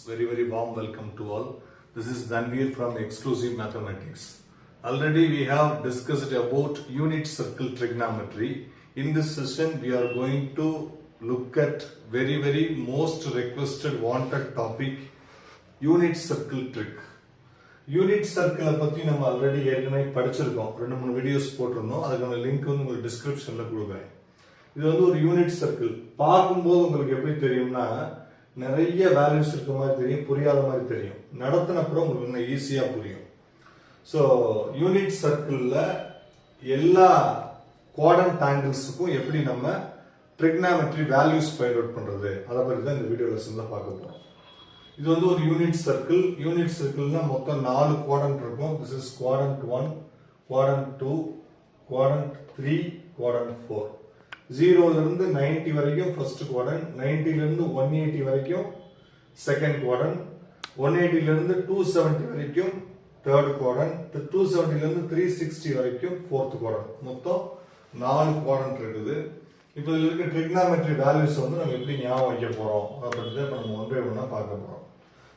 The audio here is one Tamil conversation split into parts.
Very warm welcome to all. This is Dhanveer from Exclusive Mathematics. Already we have discussed about unit circle trigonometry. In this session we are going to look at very most requested wanted topic, unit circle trick. Unit சர்க்கிளை பற்றி நம்ம ஆல்ரெடி ஏற்கனவே படிச்சிருக்கோம். 2-3 வீடியோஸ் போட்டிருந்தோம். அதுக்கான லிங்க் வந்து உங்களுக்கு டிஸ்கிரிப்ஷனில் கொடுக்குறேன். இது வந்து ஒரு யூனிட் சர்க்கிள். பார்க்கும்போது உங்களுக்கு எப்படி தெரியும்னா நிறைய வேல்யூஸ் இருக்க மாதிரி தெரியும், புரியாத மாதிரி தெரியும். நடத்தினப்புறம் உங்களுக்கு இன்னும் ஈஸியாக புரியும். ஸோ யூனிட் சர்க்கிளில் எல்லா குவாட்ரண்ட் ஆங்கிள்ஸுக்கும் எப்படி நம்ம ட்ரிக்னாமெட்ரி வேல்யூஸ் ஃபைண்ட் அவுட் பண்ணுறது அதை பற்றி தான் இந்த வீடியோ லெசனில் பார்க்க போகிறோம். இது வந்து ஒரு யூனிட் சர்க்கிள். யூனிட் சர்க்கிள்னா மொத்தம் 4 குவாட்ரண்ட் இருக்கும். This is quadrant 1, quadrant 2, quadrant 3, quadrant 4. 0ல இருந்து 90 வரைக்கும் ஃபர்ஸ்ட் குவாட்ரண்ட், 90ல இருந்து 180 வரைக்கும் செகண்ட் குவாட்ரண்ட், 180ல இருந்து 270 வரைக்கும் தேர்ட் குவாட்ரண்ட், 270ல இருந்து 360 வரைக்கும் ஃபோர்த் குவாட்ரண்ட். மொத்தம் 4 குவாட்ரண்ட் இருக்குது. இப்போ இதில் இருக்க ட்ரிக்னாமெட்ரி வேல்யூஸ் வந்து நம்ம எப்படி ஞாபகம் வைக்க போறோம் அதை பற்றி தான் இப்போ நம்ம ஒன்றே ஒன்றா பார்க்க போறோம்.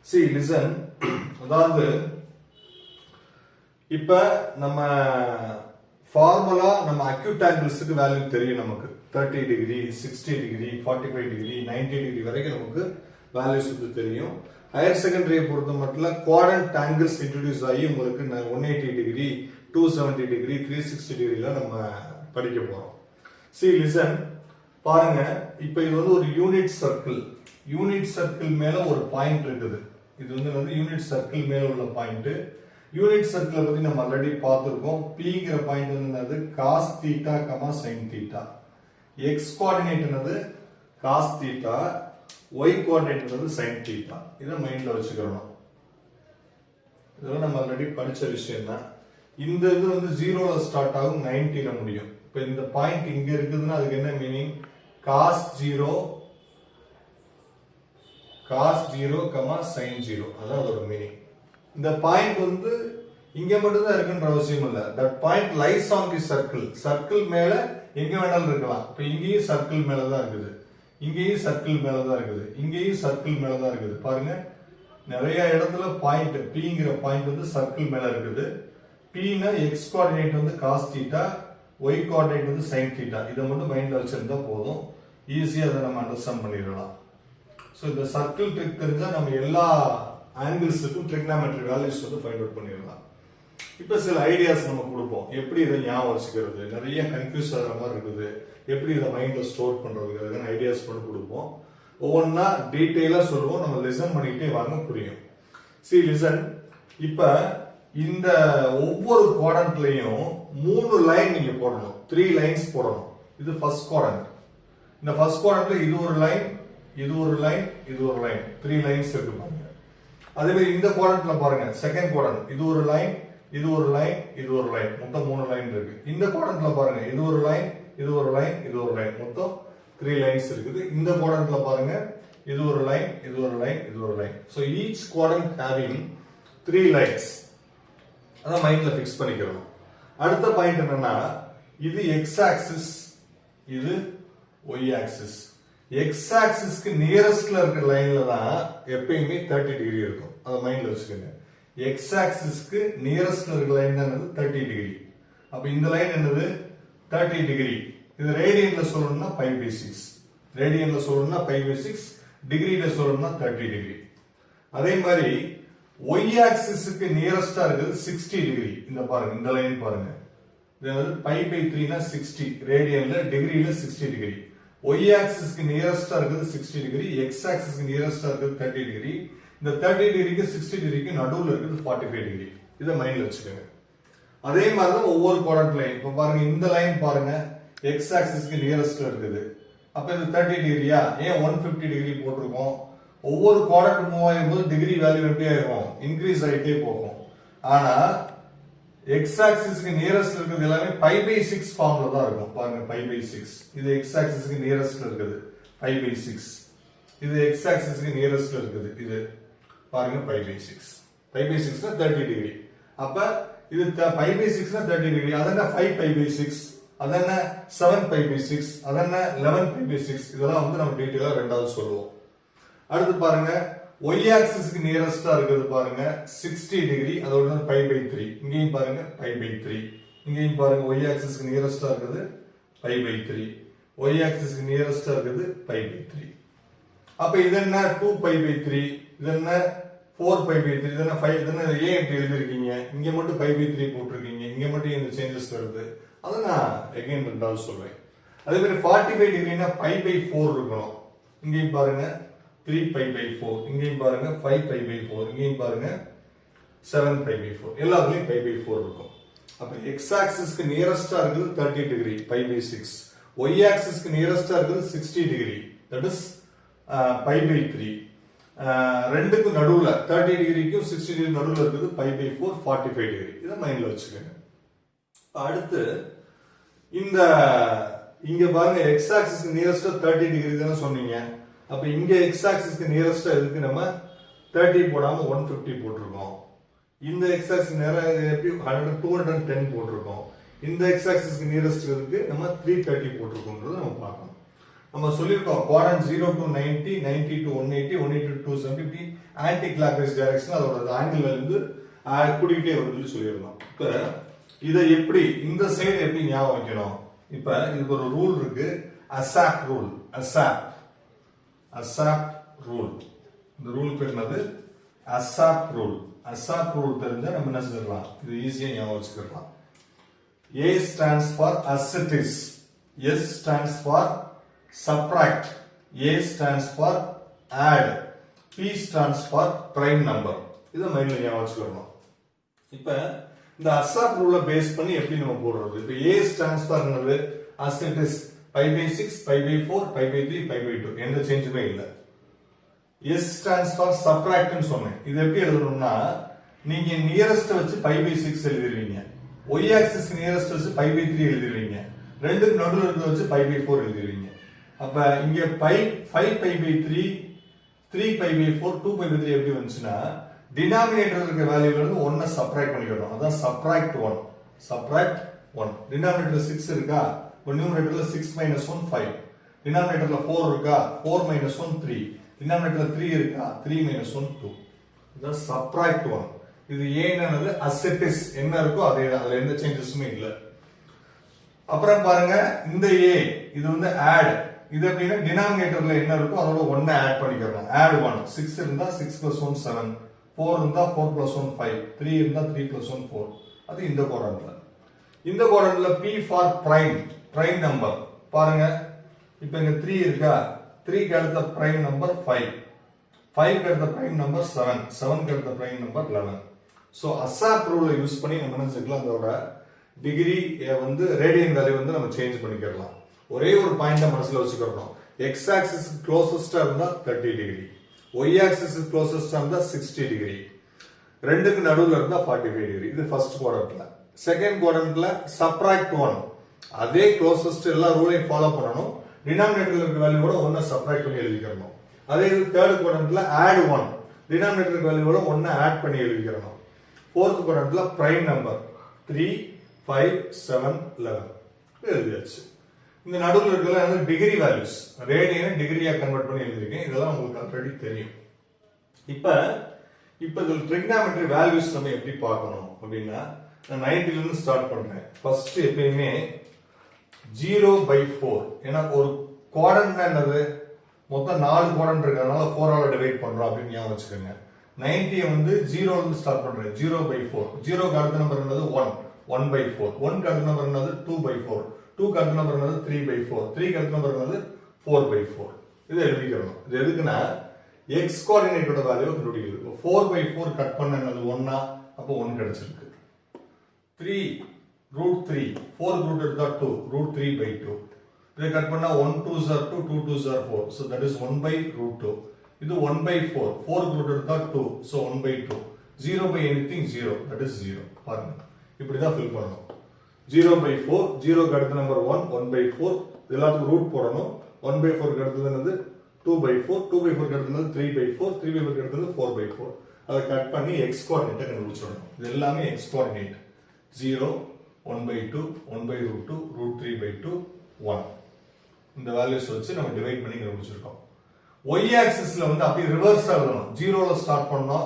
சி லிசன், அதாவது இப்ப நம்ம ஃபார்முலா நம்ம அக்யூட் ஆங்கிள்ஸுக்கு வேல்யூ தெரியும். நமக்கு 30 டிகிரி, 60 டிகிரி, 45 டிகிரி, 90 டிகிரி வரைக்கும் நமக்கு வேல்யூஸ் வந்து தெரியும். ஹையர் செகண்டரியை பொறுத்த மட்டும் குவாட்ரண்ட் ஆங்கிள்ஸ் இன்ட்ரோடியூஸ் ஆகி உங்களுக்கு 180 டிகிரி, 270 டிகிரி, 360 டிகிரில நம்ம படிக்க போறோம். சி லிசன், பாருங்க. இப்ப இது வந்து ஒரு யூனிட் சர்க்கிள். யூனிட் சர்க்கிள் மேல ஒரு பாயிண்ட் இருக்குது. இது வந்து யூனிட் சர்க்கிள் மேல உள்ள பாயிண்ட். யூனிட் சர்க்கிளை பத்தி நம்ம ஆல்ரெடி பார்த்திருக்கோம். பிங்கிற பாயிண்ட் வந்து cos theta comma sine theta. X coordinate என்னது காஸ் தீட்டா, ஒய் கோஆர்டினேட் என்னது சைன் தீட்டா. இதை மைண்ட்ல வச்சுக்கணும். இதெல்லாம் நம்ம ஆல்ரெடி படிச்ச விஷயம் தான். இந்த இது வந்து 0ல ஸ்டார்ட் ஆகும், 90ல முடியும். இப்ப இந்த பாயிண்ட் இங்க இருக்குதுன்னா அதுக்கு என்ன மீனிங்? காஸ் 0 கமா சைன் 0, அதான் அதோட மீனிங். இந்த பாயிண்ட் வந்து இங்க மட்டும் தான் இருக்குன்ற அவசியம் இல்ல. That point lies on the circle. Circle மேல எங்க வேணாலும் இருக்கலாம். இப்ப இங்கேயும் சர்க்கிள் மேல தான் இருக்குது, இங்கேயும் சர்க்கிள் மேல தான் இருக்குது, இங்கேயும் சர்க்கிள் மேல தான் இருக்குது. பாருங்க, நிறைய இடத்துல பாயிண்ட் பிங்கிற பாயிண்ட் வந்து சர்க்கிள் மேல இருக்குது. பின்னா எக்ஸ் கோஆர்டினேட் வந்து காஸ் தீட்டா, ஒய் கோஆர்டினேட் வந்து சைன் தீட்டா. இதை மட்டும் மைண்ட்ல வச்சிருந்தா போதும், ஈஸியா அதை நம்ம அண்டர்ஸ்டாண்ட் பண்ணிடலாம். ஸோ இந்த சர்க்கிள் ட்ரிக் தெரிஞ்சா நம்ம எல்லா ஆங்கிள்ஸுக்கும் ட்ரிக்னாமெட்ரி வேல்யூஸ் வந்து ஃபைண்ட் அவுட் பண்ணிடலாம். இப்போ சில ஐடியாஸ் நம்ம கொடுப்போம், எப்படி இதை ஞாபகம் வச்சுக்கிறது. நிறைய கன்ஃபியூஸ் ஆகிற மாதிரி இருக்குது, எப்படி இதை மைண்ட்ல ஸ்டோர் பண்றது ஐடியாஸ் மட்டும் கொடுப்போம். ஒவ்வொன்றா டீட்டெயிலா சொல்லுவோம். நம்ம லிசன் பண்ணிக்கிட்டே வாங்க, புரியும். சி லிசன், இப்ப இந்த ஒவ்வொரு குவாட்ரண்ட்லயும் 3 லைன் நீங்க போடணும், 3 லைன்ஸ் போடணும். இது ஃபர்ஸ்ட் குவாட்ரண்ட். இந்த ஃபர்ஸ்ட் குவாட்ரண்ட்ல இது ஒரு லைன், இது ஒரு லைன், இது ஒரு லைன், 3 லைன்ஸ் இருக்கு பாருங்க. அதே மாதிரி இந்த குவாட்ரண்ட்ல பாருங்க, செகண்ட் குவாட்ரண்ட், இது ஒரு லைன், இது ஒரு லைன், இது ஒரு லைன், மொத்தம் 3 லைன் இருக்கு. இந்த குவாட்ரண்ட்ல பாருங்க, இது ஒரு லைன், இது ஒரு லைன், இது ஒரு லைன், மொத்தம் 3 லைன்ஸ் இருக்குது. இந்த குவாட்ரண்ட்ல பாருங்க, இது ஒரு லைன், இது ஒரு லைன், இது ஒரு line. So each quadrant having 3 lines. அத மைண்ட்ல ஃபிக்ஸ் பண்ணிக்கிறோம். அடுத்த பாயிண்ட் என்னன்னா, இது எக்ஸ் ஆக்சிஸ், இது ஒய் ஆக்சிஸ். எக்ஸ் ஆக்சிஸ்க்கு நியரஸ்ட்ல இருக்கிற லைன்ல தான் எப்பயுமே 30 டிகிரி இருக்கும். அதை மைண்ட்ல வச்சுக்கோங்க. எக்ஸ் ஆக்சிஸ்க்கு நியரஸ்ட்ல இருக்கிற லைன் தான் 30 டிகிரி. அப்ப இந்த லைன் என்னது 30 டிகிரி. இது ரேடியன்ல சொல்லணும்னா 5/6, ரேடியன்ல சொல்லணும்னா 5/6, டிகிரில சொல்லணும்னா 30 டிகிரி. அதே மாதிரி ஒய் ஆக்சிஸ்க்கு நியரஸ்டா இருக்குது 60 டிகிரி. இந்த பாருங்க, இந்த லைன் பாருங்க, π/3 60, ரேடியன்ல, டிகிரில 60 டிகிரி. ஒய் ஆக்சிஸ்க்கு நியரஸ்டா இருக்குது 60 டிகிரி, எக்ஸ் ஆக்சிஸ்க்கு நியரஸ்டா இருக்குது 30 டிகிரி. இந்த 30 டிகிரிக்கு 60 டிகிரிக்கு நடுவுல இருக்குது 45 டிகிரி. இதை மைண்ட்ல வச்சுக்கோங்க. அதே மாதிரி தான் ஒவ்வொரு குவாட்ரண்ட்லயும். இப்ப பாருங்க, இந்த லைன் பாருங்க, எக்ஸ் ஆக்சிஸ்க்கு நியரஸ்ட்ல இருக்குது. அப்ப இது 30 டிகிரியா? ஏன் 150 டிகிரி போட்டிருக்கோம்? ஒவ்வொரு குவாட்ரண்ட் மூவ் ஆகும்போது டிகிரி வேல்யூ எப்படி ஆகும்? இன்க்ரீஸ் ஆகிட்டே போகும். ஆனா எக்ஸ் ஆக்சிஸ்க்கு நியரஸ்ட் இருக்கிறது எல்லாமே π/6 ஃபார்ம்ல தான் இருக்கும். பாருங்க π/6. இது எக்ஸ் ஆக்சிஸ்க்கு நியரஸ்ட்ல இருக்குது π/6. இது எக்ஸ் ஆக்சிஸ்க்கு நியரஸ்ட்ல இருக்குது. இது பாருங்க π/6. π/6 30 டிகிரி. அப்ப இது π/6 30 டிகிரி. அதென்ன 5π/6, அதென்ன 7π/6, அதென்ன 11π/6. இதெல்லாம் வந்து நம்ம டீடைலா ரெண்டாவது சொல்லுவோம். அடுத்து பாருங்க y ஆக்சிஸ்க்கு நியரஸ்டா இருக்குது பாருங்க 60 டிகிரி. அதோட π/3. இங்கேயும் பாருங்க π/3. இங்கேயும் பாருங்க y ஆக்சிஸ்க்கு நியரஸ்டா இருக்குது π/3. y ஆக்சிஸ்க்கு நியரஸ்டா இருக்குது π/3. அப்ப இது என்ன 2π/3, இது என்ன 4π/3, இது என்ன 5, இது என்ன ஏன் இப்படி எழுதிருக்கீங்க? இங்க மட்டும் π/3 போட்டிருக்கீங்க, இங்க மட்டும் இந்த சேஞ்சஸ் வருது. அதை நான் எகைன் ரெண்டாவது சொல்றேன். அதே மாதிரி 45 டிகிரினா π/4 இருக்கணும். இங்கேயும் பாருங்க 3π/4, இங்கேயும் பாருங்க 5π/4, இங்கேயும் பாருங்க 7π/4. எல்லாத்துலயும் π/4 இருக்கும். அப்ப x ஆக்சிஸ்க்கு நியரஸ்டா இருக்குது 30 டிகிரி π/6, y ஆக்சிஸ்க்கு நியரஸ்டா இருக்குது 60 டிகிரி, தட் இஸ் π/3. ரெண்டுக்கு நடுவுல 30 டிகிரிக்கும் 60 டிகிரி நடுவுல இருக்குது π/4 45 டிகிரி. இதை மைண்ட்ல வச்சுக்கோங்க. அடுத்து இந்த இங்க பாருங்க x ஆக்சிஸ்க்கு நியரஸ்டா 30 டிகிரி தானே சொன்னீங்க. அப்ப இங்க x ஆக்சிஸ்க்கு நியரஸ்டா எதுக்கு நம்ம 30 போடாம 150 போட்டிருக்கோம். இந்த x ஆக்சிஸ் நேரா எப்படி 210 போட்டிருக்கோம். இந்த x ஆக்சிஸ்க்கு நியரஸ்ட் எதுக்கு நம்ம 330 போட்டிருக்கோம்ன்றது நம்ம பார்க்கணும். நம்ம சொல்லியிருக்கோம் குவாட்ரண்ட் 0 to 90, 90 to 180, 180 to 270 இப்படி ஆன்டி கிளாக்வைஸ் டைரக்ஷன் அதோட ஆங்கிள் வந்து கூடிக்கிட்டே வருதுன்னு சொல்லியிருந்தோம். இப்ப இதை எப்படி இந்த சைடு எப்படி ஞாபகம் வைக்கணும்? இப்ப இதுக்கு ஒரு ரூல் இருக்கு, ASAP ரூல். ASAP rule. இந்த ரூல் பேர் என்னது? ASAP rule. ASAP ரூல் தெரிஞ்சா நம்ம என்ன செய்யலாம்? இது ஈஸியா ஞாபகம் வச்சுக்கலாம். A stands for ascetics, S stands for subtract, A stands for add, P stands for prime number. இதை மைண்ட்ல ஞாபகம் வச்சுக்கணும். இப்ப இந்த ASAP ரூலை பேஸ் பண்ணி எப்படி நம்ம போடுறது? இப்ப A stands for என்னது? ascetics π/6, π/4, π/3, π/2 எந்த சேஞ்சுமே இல்ல. S stands for subtract ன்னு சொன்னேன். இது எப்படி எழுதணும்னா நீங்க நியரஸ்ட் வச்சு π/6 எழுதிடுவீங்க, y ஆக்சிஸ் நியரஸ்ட் வச்சு π/3 எழுதிடுவீங்க, ரெண்டுக்கு நடுவுல இருக்க வச்சு π/4 எழுதிடுவீங்க. அப்ப இங்க 5π/3, 3π/4, 2π/3 எப்படி வந்துச்சுன்னா டினாமினேட்டர்ல இருக்க வேல்யூல இருந்து 1 சப்ட்ராக்ட் பண்ணிக்கணும். அதான் சப்ட்ராக்ட் 1. சப்ட்ராக்ட் 1. டினாமினேட்டர்ல 6 இருக்கா? நியூமரேட்டர்ல 6 - 1 5. டினாமினேட்டர்ல 4 இருக்கா? 4 - 1 3. டினாமினேட்டர்ல 3 இருக்கா? 3 - 1 2. இதான் சப்ட்ராக்ட் 1. இது ஏன்னது அசெட்டிஸ் என்ன இருக்கோ அதே தான், அதுல எந்த சேஞ்சஸுமே இல்ல. அப்புறம் பாருங்க இந்த A இது வந்து ஆட். இது எப்படின்னா டினாமினேட்டர்ல என்ன இருக்கோ அதோட 1 ஆட் பண்ணிக்கிறோம். ஆட் 1. 6 இருந்தா 6 + 1 7, 4 இருந்தா 4 + 1 5, 3 இருந்தா 3 + 1 4. அது இந்த குவாட்ரண்ட்ல. இந்த குவாட்ரண்ட்ல P ஃபார் பிரைம் நம்பர். பாருங்க இப்ப இங்க 3 இருக்கா? 3 க்கு அடுத்த பிரைம் நம்பர் 5, 5 க்கு அடுத்த பிரைம் நம்பர் 7, 7 க்கு அடுத்த பிரைம் நம்பர் 11. சோ ASAP ரூலை யூஸ் பண்ணி நம்ம என்ன செய்யலாம்? அதோட டிகிரி வந்து ரேடியன் வேல்யூ வந்து நம்ம சேஞ்ச் பண்ணிக்கலாம். ஒரே ஒரு பாயிண்ட மனசுல வச்சுக்கிறோம். x ஆக்சிஸ் க்ளோசஸ்டா இருந்தா 30 டிகிரி, y ஆக்சிஸ் க்ளோசஸ்டா இருந்தா 60 டிகிரி, ரெண்டுக்கு நடுவுல இருந்தா 45 டிகிரி. இது ஃபர்ஸ்ட் குவாட்ரண்ட்ல. செகண்ட் குவாட்ரண்ட்ல சப்ட்ராக்ட் 1. அதே க்ளோசஸ்ட் எல்லா ரூலையும் ஃபாலோ பண்ணனும். டினாமினேட்டர்ல இருக்க வேல்யூவோட 1 சப்ட்ராக்ட் பண்ணி எழுதிக்கணும். அதே இது தேர்ட் குவாட்ரண்ட்ல ஆட் 1. டினாமினேட்டர் வேல்யூவோட 1 ஆட் பண்ணி எழுதிக்கணும். ஃபோர்த் குவாட்ரண்ட்ல பிரைம் நம்பர் 3 5 7 11 எழுதியாச்சு. இந்த நடுவுல இருக்கிற டிகிரி வேல்யூஸ், ரேடியனை டிகிரியா கன்வெர்ட் பண்ணி எழுதிருக்கேன். இதெல்லாம் உங்களுக்கு ஆல்ரெடி தெரியும். இப்ப இதுல ட்ரிகனாமெட்ரி வேல்யூஸ் நம்ம எப்படி பார்க்கணும் அப்படின்னா நான் 90 ல இருந்து ஸ்டார்ட் பண்றேன். ஃபர்ஸ்ட் எப்பயுமே 0/4. ஏன்னா ஒரு குவாட்ரண்ட் என்னது? மொத்தம் 4 குவாட்ரண்ட் இருக்கறனால 4 ஆல டிவைட் பண்றோம் அப்படின்னு ஞாபகம் வச்சுக்கோங்க. 90 வந்து 0 ல இருந்து ஸ்டார்ட் பண்றேன். 0/4. 0 க்கு அடுத்த நம்பர் என்னது? 1, 1/4. 1 க்கு அடுத்த நம்பர் என்னது? 2/4. 2 க்கு அடுத்த நம்பர் என்னது? 3/4. 3 க்கு அடுத்த நம்பர் என்னது? 4/4. இதை எழுதிக்கணும். இது எதுக்குன்னா x கோஆர்டினேட்டோட வேல்யூ கண்டுபிடிக்கிறது. 4/4 கட் பண்ண என்னது? 1 அப்ப 1 கிடைச்சிருக்கு. 3 root 3 4 root எடுத்தா 2 root 3 by 2 இதை கட் பண்ணா 1 2s are 2 2 2s are 4 so that is 1 by root 2 இது 1 by 4 4 root எடுத்தா 2 so 1 by 2 0 by anything 0 that is 0 பாருங்க இப்படி தான் ஃபில் பண்ணனும் 0 by 4 0 க்கு அடுத்த நம்பர் 1 1 by 4 எல்லாத்துக்கும் ரூட் போடணும் 1 by 4 க்கு அடுத்தது என்னது 2 by 4 2 by 4 க்கு அடுத்தது 3 by 4 3 by 4 க்கு அடுத்தது 4 by 4 அதை கட் பண்ணி x கோஆர்டினேட்டை கண்டுபிடிச்சிடணும் இது எல்லாமே x coordinate 0 1 by 2 1 by root 2 root 3 by 2 1 இந்த வேல்யூஸ் வச்சு நம்ம டிவைட் பண்ணி கண்டுபிடிச்சிருக்கோம் y ஆக்சிஸ்ல வந்து அப்படியே ரிவர்ஸ் எழுதணும் 0 ல ஸ்டார்ட் பண்ணோம்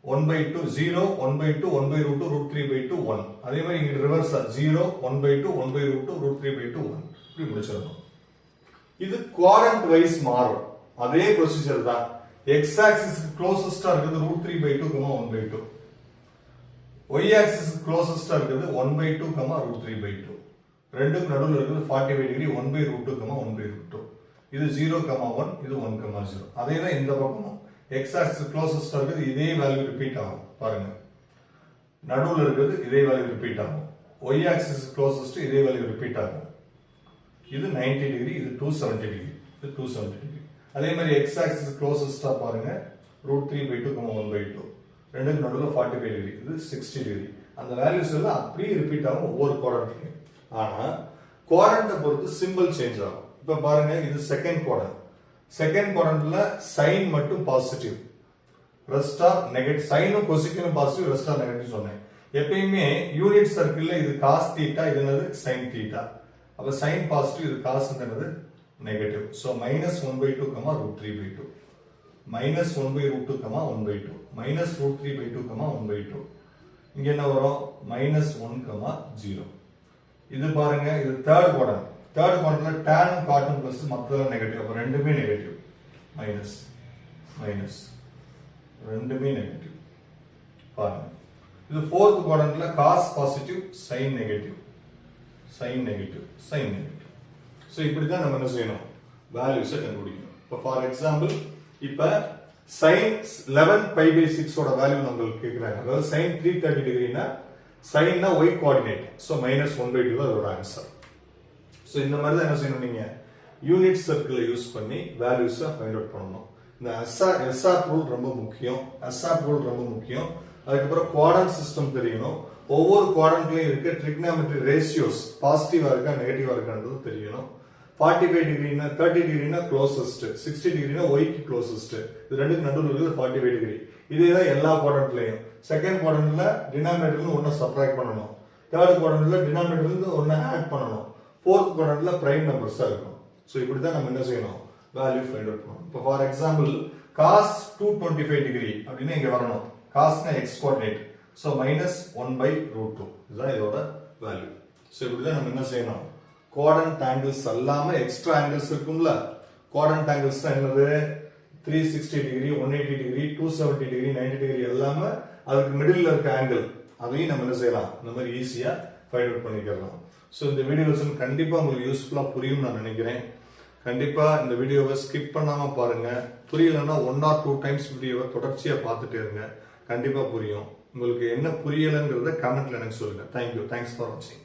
1 by 2 0 1 by 2 1 by root 2 root 3 by 2 1 அதே மாதிரி இங்க reverse 0 1 by 2 1 by root 2 root 3 by 2 1 இப்படி முடிச்சிடணும் இது குவாட்ரண்ட் வைஸ் மாறும் அதே ப்ரொசீஜர் தான் x ஆக்சிஸ் க்ளோசஸ்டா இருக்குது root 3 by 2 1 by 2 y axis க்ளோசஸ்டா இருக்குது 1 by 2 root 3 by 2 ரெண்டுக்கு நடுவுல இருக்குது 45 degree 1 by root 2 1 by root 2 இது 0 1 இது 1 0 அதே தான் இந்த பக்கமும் x ஆக்சிஸ் க்ளோசஸ்ட் இருக்குது இதே வேல்யூ ரிப்பீட் ஆகும் பாருங்க நடுவுல இருக்குது இதே வேல்யூ ரிப்பீட் ஆகும் y ஆக்சிஸ் க்ளோசஸ்ட் இதே வேல்யூ ரிப்பீட் ஆகும் இது 90 டிகிரி இது 270 டிகிரி இது 270 டிகிரி அதே மாதிரி x ஆக்சிஸ் க்ளோசஸ்டா பாருங்க √3 by 2 1 by 2 ரெண்டுக்கு நடுவுல 45 டிகிரி இது 60 டிகிரி அந்த வேல்யூஸ் எல்லாம் அப்படியே ரிப்பீட் ஆகும் ஒவ்வொரு குவாட்ரண்ட்லயும் ஆனா குவாட்ரண்ட்டை பொறுத்து சிம்பிள் சேஞ்ச் ஆகும் இப்ப பாருங்க இது செகண்ட் குவாட்ரண்ட் செகண்ட் குவாட்ரண்ட்ல சைன் மட்டும் பாசிட்டிவ் ரெஸ்டா நெகட்டிவ் சைனும் கொசிக்கனும் பாசிட்டிவ் ரெஸ்டா நெகட்டிவ் சொன்னேன் எப்பயுமே யூனிட் சர்க்கிள்ல இது cos தீட்டா இது என்னது sin தீட்டா அப்ப sin பாசிட்டிவ் இது cos என்னது negative so -1 by 2 √3 by 2 -1 by √2 1 by 2 -√3 by 2 1 by 2 இங்க என்ன வரும் -1 0 இது பாருங்க இது தேர்ட் குவாட்ரண்ட் தேர்ட் குவாட்ரண்ட்ல tan cot பிளஸ் மொத்தம் நெகட்டிவ் அப்ப ரெண்டுமே நெகட்டிவ் மைனஸ் மைனஸ் ரெண்டுமே நெகட்டிவ் பாருங்க இது ஃபோர்த் குவாட்ரண்ட்ல cos positive sin negative sin negative sin negative so இப்படி தான் நம்ம என்ன செய்யணும் வேல்யூஸ் கண்டுபிடிக்கணும் இப்ப ஃபார் எக்ஸாம்பிள் இப்ப sin 11 pi by 6 ஓட வேல்யூ நமக்கு கேக்குறாங்க அதாவது sin 330 டிகிரினா sin னா y கோஆர்டினேட் சோ -1 by 2 தான் அதோட ஆன்சர் சோ இந்த மாதிரி தான் என்ன செய்யணும் நீங்க யூனிட் சர்க்கிளை யூஸ் பண்ணி வேல்யூஸ் ஃபைண்ட் அவுட் பண்ணனும் இந்த SR ரூல் ரொம்ப முக்கியம் SR ரூல் ரொம்ப முக்கியம் அதுக்கு அப்புறம் குவாட்ரண்ட் சிஸ்டம் தெரியணும் ஒவ்வொரு குவாட்ரண்ட்லயும் இருக்க ட்ரிகோனோமெட்ரி ரேஷியோஸ் பாசிட்டிவா இருக்கா நெகட்டிவா இருக்கான்றது தெரியணும் 45 டிகிரினா 30 டிகிரினா க்ளோசஸ்ட் 60 டிகிரினா y க்கு க்ளோசஸ்ட் இது ரெண்டுக்கு நடுவுல இருக்குது 45 டிகிரி இதே தான் எல்லா குவாட்ரண்ட்லயும் செகண்ட் குவாட்ரண்ட்ல டினாமினேட்டர்ல இருந்து ஒண்ணு சப்ட்ராக்ட் பண்ணனும் தேர்ட் குவாட்ரண்ட்ல டினாமினேட்டர்ல இருந்து ஒண்ணு ஆட் பண்ணனும் ஃபோர்த் குவாட்ரண்ட்ல பிரைம் நம்பர்ஸா இருக்கும் சோ இப்படி தான் நம்ம என்ன செய்யணும் வேல்யூ ஃபைண்ட் அவுட் பண்ணனும் இப்போ ஃபார் எக்ஸாம்பிள் cos 225 டிகிரி அப்படினா இங்க வரணும் cos னா x கோஆர்டினேட் சோ -1 by √2 இதுதான் இதோட வேல்யூ சோ இப்படி தான் நம்ம என்ன செய்யணும் குவாட்ரண்ட் ஆங்கிள்ஸ் அல்லாம எக்ஸ்ட்ரா ஆங்கிள்ஸ் இருக்கும்ல குவாட்ரண்ட் ஆங்கிள்ஸ் என்னது 360 டிகிரி 180 டிகிரி 270 டிகிரி 90 டிகிரி எல்லாமே அதுக்கு மிடில்ல இருக்க ஆங்கிள் அதையும் நம்ம என்ன செய்யலாம் இந்த மாதிரி ஈஸியா ஃபைண்ட் அவுட் பண்ணிக்கலாம் சோ இந்த வீடியோ லெசன் கண்டிப்பா உங்களுக்கு யூஸ்ஃபுல்லா புரியும் நான் நினைக்கிறேன் கண்டிப்பா இந்த வீடியோவை ஸ்கிப் பண்ணாம பாருங்க புரியலன்னா 1 or 2 டைம்ஸ் வீடியோவை தொடர்ச்சியா பார்த்துட்டே இருங்க கண்டிப்பா புரியும் உங்களுக்கு என்ன புரியலங்கிறத கமெண்ட்ல எனக்கு சொல்லுங்க தேங்க்யூ தேங்க்ஸ் ஃபார் வாட்சிங்